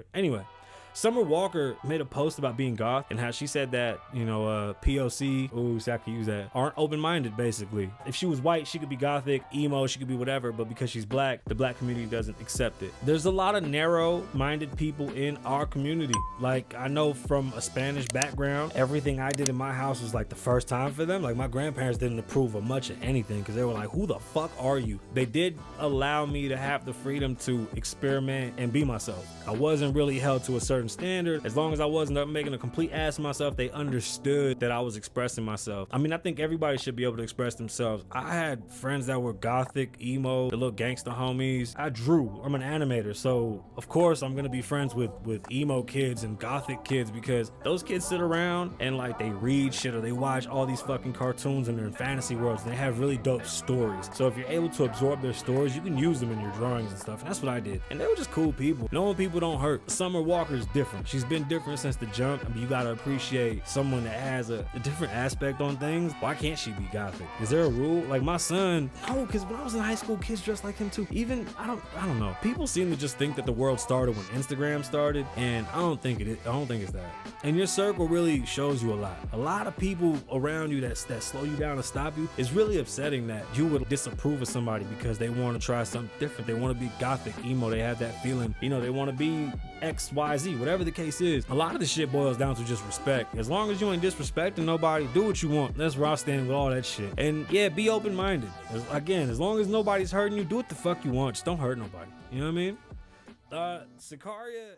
there. Anyway, Summer Walker made a post about being goth and how she said that, you know, POC, ooh, so I could use that, aren't open-minded, basically. If she was white, she could be gothic, emo, she could be whatever, but because she's black, the black community doesn't accept it. There's a lot of narrow-minded people in our community. Like, I know from a Spanish background, everything I did in my house was like the first time for them. Like, my grandparents didn't approve of much of anything because they were like, who the fuck are you? They did allow me to have the freedom to experiment and be myself. I wasn't really held to a certain standard. As long as I wasn't making a complete ass of myself, they understood that I was expressing myself. I mean, I think everybody should be able to express themselves. I had friends that were gothic, emo, the little gangster homies. I drew. I'm an animator, so of course I'm gonna be friends with emo kids and gothic kids because those kids sit around and like they read shit or they watch all these fucking cartoons and they're in fantasy worlds and they have really dope stories. So if you're able to absorb their stories, you can use them in your drawings and stuff. And that's what I did. And they were just cool people. Knowing people don't hurt. Summer Walker's different. She's been different since the jump. I mean, you gotta appreciate someone that has a different aspect on things. Why can't she be gothic? Is there a rule? Like my son, no, because when I was in high school, kids dressed like him too. Even, I don't know. People seem to just think that the world started when Instagram started, and I don't think it's that. And your circle really shows you a lot. A lot of people around you that slow you down and stop you. It's really upsetting that you would disapprove of somebody because they want to try something different. They want to be gothic, emo. They have that feeling, you know, they want to be X, Y, Z, whatever the case is. A lot of the shit boils down to just respect. As long as you ain't disrespecting nobody, do what you want. That's where I stand with all that shit. And yeah, be open-minded. Again, as long as nobody's hurting you, do what the fuck you want. Just don't hurt nobody. You know what I mean? Sicaria